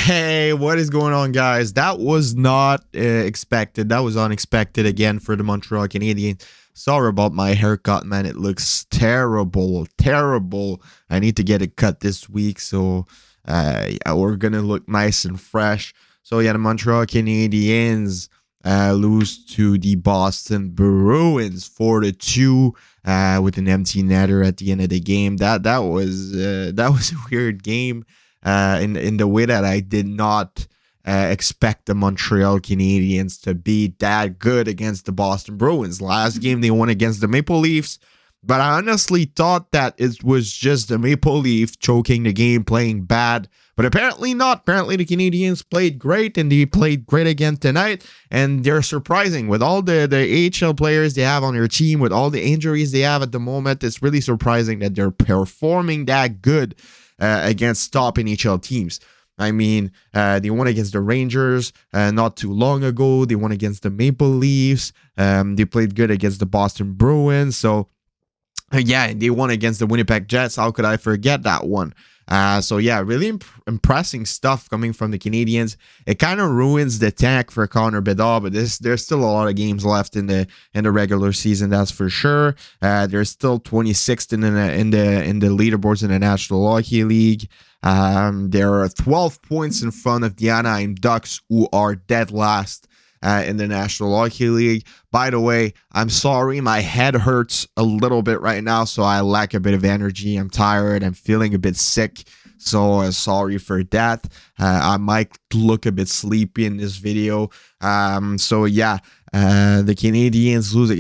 Hey, what is going on, guys? That was not expected. That was unexpected again for the Montreal Canadiens. Sorry about my haircut, man. It looks terrible, terrible. I need to get it cut this week, so yeah, we're gonna look nice and fresh. So yeah, the Montreal Canadiens lose to the Boston Bruins 4-2 with an empty netter at the end of the game. That was a weird game in the way that I did not expect the Montreal Canadiens to be that good against the Boston Bruins. Last game they won against the Maple Leafs, but I honestly thought that it was just the Maple Leafs choking the game, playing bad. But apparently not. Apparently the Canadiens played great, and they played great again tonight. And they're surprising with all the AHL players they have on their team, with all the injuries they have at the moment. It's really surprising that they're performing that good against top NHL teams. I mean, they won against the Rangers not too long ago. They won against the Maple Leafs. They played good against the Boston Bruins. So, yeah, they won against the Winnipeg Jets. How could I forget that one? So yeah, really impressive stuff coming from the Canadiens. It kind of ruins the tank for Connor Bedard, but there's still a lot of games left in the regular season, that's for sure. They're still 26th in the leaderboards in the National Hockey League. There are 12 points in front of the Anaheim Ducks, who are dead last in the National Hockey League. By the way, I'm sorry, my head hurts a little bit right now, so I lack a bit of energy. I'm tired. I'm feeling a bit sick, so sorry for that. I might look a bit sleepy in this video. So yeah, the Canadiens lose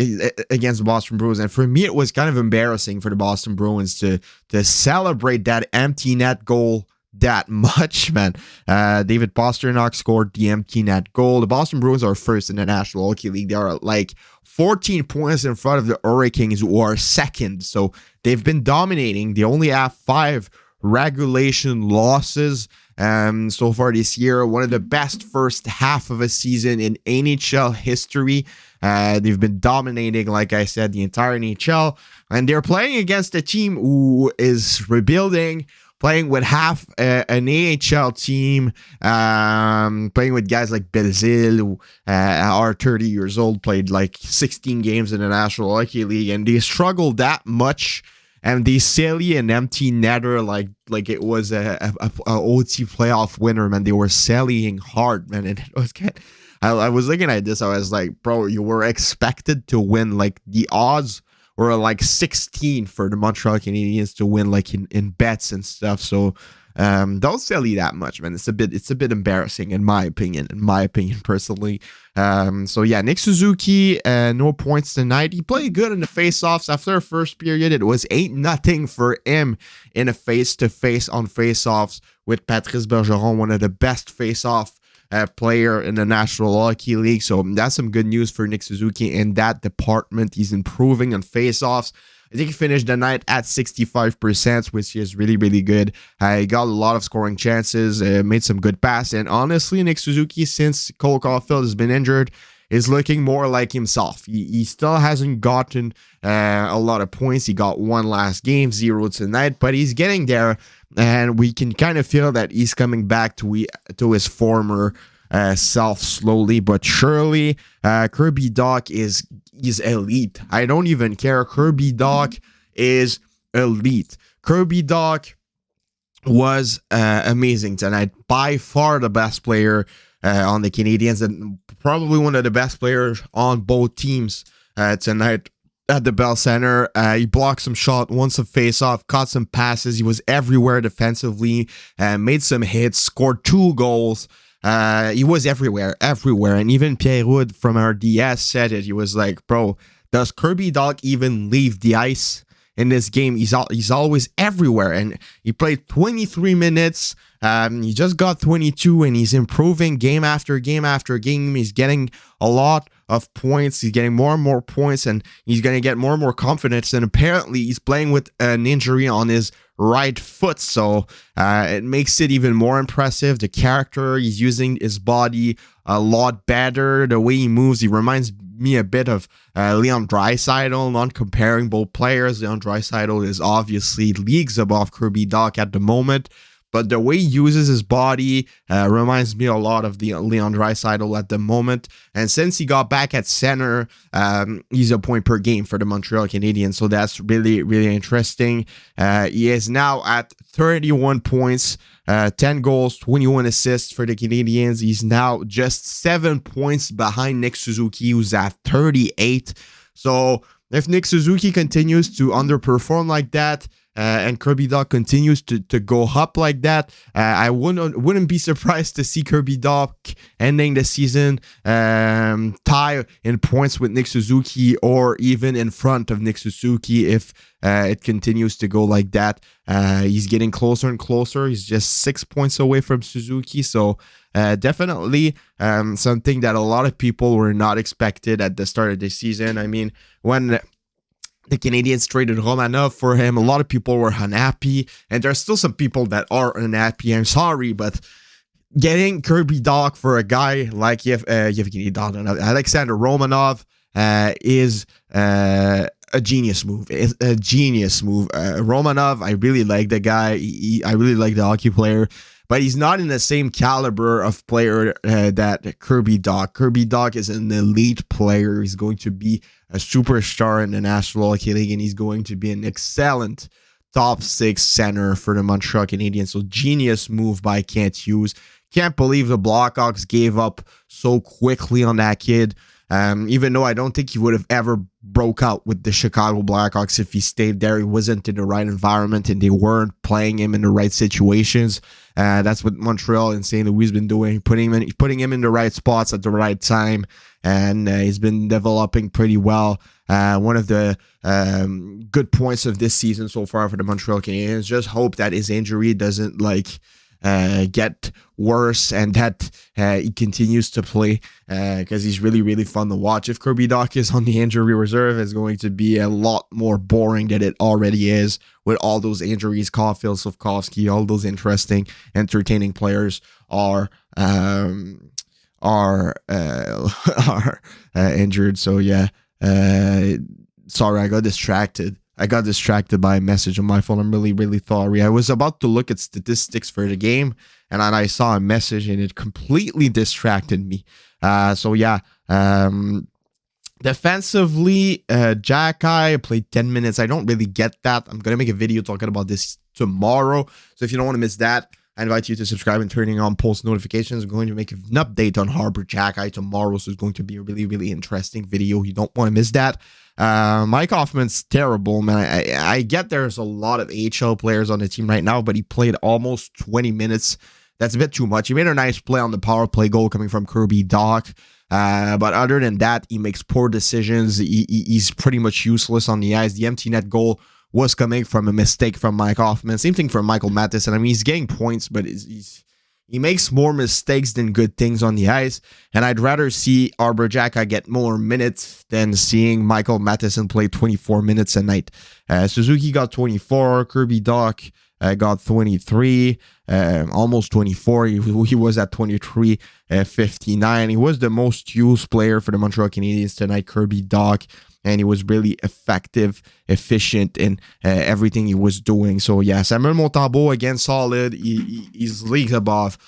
against the Boston Bruins, and for me, it was kind of embarrassing for the Boston Bruins to celebrate that empty net goal that much, man. David Pastrnak scored the empty net goal. The Boston Bruins are first in the National Hockey League. They are like 14 points in front of the Hurricanes, who are second. So they've been dominating. They only have 5 regulation losses so far this year. One of the best first half of a season in NHL history. They've been dominating, like I said, the entire NHL. And they're playing against a team who is rebuilding, playing with half an AHL team, playing with guys like Belzile, who are 30 years old, played like 16 games in the National Hockey League, and they struggled that much, and they silly an empty netter like it was a OT playoff winner, man. They were sallying hard, man, and it was kind. I was looking at this, I was like, bro, you were expected to win. Like, the odds were like 16 for the Montreal Canadiens to win, like in bets and stuff. So don't silly that much, man. It's a bit embarrassing in my opinion personally. So yeah, Nick Suzuki, no points tonight. He played good in the face-offs. After the first period, it was 8-0 for him in a face-to-face on face-offs with Patrice Bergeron, one of the best face-off player in the National Hockey League. So that's some good news for Nick Suzuki in that department. He's improving on face-offs. I think he finished the night at 65%, which is really, really good. He got a lot of scoring chances, made some good passes. And honestly, Nick Suzuki, since Cole Caulfield has been injured, is looking more like himself. He still hasn't gotten a lot of points. He got 1 last game, 0 tonight, but he's getting there. And we can kind of feel that he's coming back to his former self slowly but surely. Kirby Dach is elite. I don't even care. Kirby Dach is elite. Kirby Dach was amazing tonight. By far the best player on the Canadiens, and probably one of the best players on both teams tonight. At the Bell Center, he blocked some shot, won some face-off, caught some passes. He was everywhere defensively, made some hits, scored 2 goals. He was everywhere. And even Pierre Wood from our DS said it. He was like, bro, does Kirby Dach even leave the ice in this game? He's always everywhere. And he played 23 minutes. He just got 22, and he's improving game after game after game. He's getting a lot of points. He's getting more and more points, and he's going to get more and more confidence. And apparently he's playing with an injury on his right foot, so it makes it even more impressive. The character, he's using his body a lot better. The way he moves, he reminds me a bit of Leon Draisaitl. Not comparing both players. Leon Draisaitl is obviously leagues above Kirby Dach at the moment, but the way he uses his body reminds me a lot of the Leon Draisaitl at the moment. And since he got back at center, he's a point per game for the Montreal Canadiens, so that's really, really interesting. He is now at 31 points, 10 goals, 21 assists for the Canadiens. He's now just 7 points behind Nick Suzuki, who's at 38. So if Nick Suzuki continues to underperform like that, and Kirby Dach continues to go up like that, I wouldn't be surprised to see Kirby Dach ending the season tie in points with Nick Suzuki, or even in front of Nick Suzuki if it continues to go like that. He's getting closer and closer. He's just 6 points away from Suzuki, so definitely something that a lot of people were not expected at the start of the season. I mean, when the Canadiens traded Romanov for him, a lot of people were unhappy, and there's still some people that are unhappy. I'm sorry, but getting Kirby Dach for a guy like Yevgeny Dadonov, Alexander Romanov is a genius move. It's a genius move. Romanov, I really like the guy. I really like the hockey player, but he's not in the same caliber of player that Kirby Dach. Kirby Dach is an elite player. He's going to be a superstar in the National Hockey League, and he's going to be an excellent top 6 center for the Montreal Canadiens. So genius move by Kent Hughes. Can't believe the Blackhawks gave up so quickly on that kid. Even though I don't think he would have ever broke out with the Chicago Blackhawks if he stayed there. He wasn't in the right environment, and they weren't playing him in the right situations. That's what Montreal and St. Louis been doing, putting him in the right spots at the right time, and he's been developing pretty well. One of the good points of this season so far for the Montreal Canadiens. Just hope that his injury doesn't get worse, and that he continues to play, because he's really, really fun to watch. If Kirby Dach is on the injury reserve, it's going to be a lot more boring than it already is with all those injuries. Caulfield, Slafkovsky, all those interesting, entertaining players are injured. So yeah, sorry, I got distracted. By a message on my phone. I'm really, really sorry. I was about to look at statistics for the game, and then I saw a message, and it completely distracted me. So yeah, defensively, Jacky played 10 minutes. I don't really get that. I'm going to make a video talking about this tomorrow. So if you don't want to miss that, I invite you to subscribe and turning on post notifications. I'm going to make an update on Harbor Jacky tomorrow, so it's going to be a really, really interesting video. You don't want to miss that. Mike Hoffman's terrible, man. I get there's a lot of AHL players on the team right now, but he played almost 20 minutes. That's a bit too much. He made a nice play on the power play goal coming from Kirby Dach. But other than that, he makes poor decisions. He's pretty much useless on the ice. The empty net goal was coming from a mistake from Mike Hoffman. Same thing for Michael Matheson. I mean, he's getting points, but he makes more mistakes than good things on the ice. And I'd rather see Arbor Jacky get more minutes than seeing Michael Matheson play 24 minutes a night. Suzuki got 24. Kirby Dach got 23, almost 24. He was at 23, 59. He was the most used player for the Montreal Canadiens tonight, Kirby Dach. And he was really effective, efficient in everything he was doing. So, yeah, Samuel Montembeault, again, solid. He's leagues above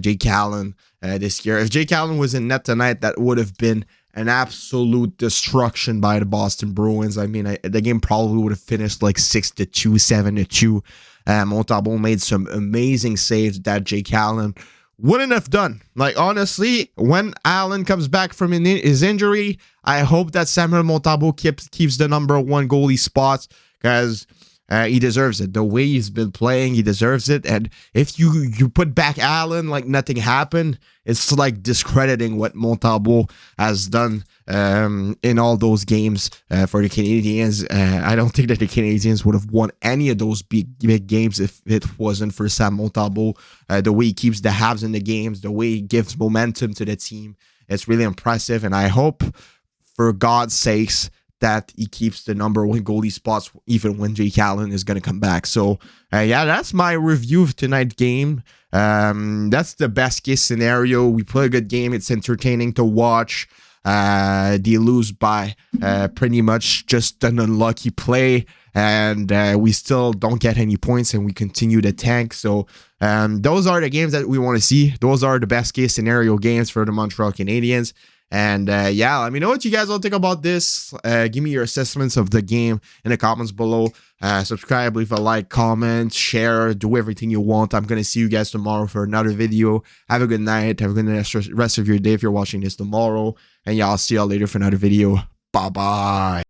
Jake Allen this year. If Jake Allen was in net tonight, that would have been an absolute destruction by the Boston Bruins. I mean, the game probably would have finished like 6-2, 7-2. Montembeault made some amazing saves that Jake Allen wouldn't have done. Like, honestly, when Allen comes back from his injury, I hope that Samuel Montembeault keeps the number 1 goalie spot, because he deserves it. The way he's been playing, he deserves it. And if you put back Allen like nothing happened, it's like discrediting what Montembeault has done in all those games for the Canadiens. I don't think that the Canadiens would have won any of those big games if it wasn't for Sam Montembeault. The way he keeps the Habs in the games, the way he gives momentum to the team, it's really impressive. And I hope, for God's sakes, that he keeps the number 1 goalie spots even when Jake Allen is going to come back. So, yeah, that's my review of tonight's game. That's the best case scenario. We play a good game. It's entertaining to watch. They lose by pretty much just an unlucky play. and we still don't get any points, and we continue to tank. So those are the games that we want to see. Those are the best case scenario games for the Montreal Canadiens. And yeah, let me know what you guys all think about this. Give me your assessments of the game in the comments below. Subscribe, leave a like, comment, share, do everything you want. I'm going to see you guys tomorrow for another video. Have a good night. Have a good rest of your day if you're watching this tomorrow. And yeah, I'll see y'all later for another video. Bye-bye.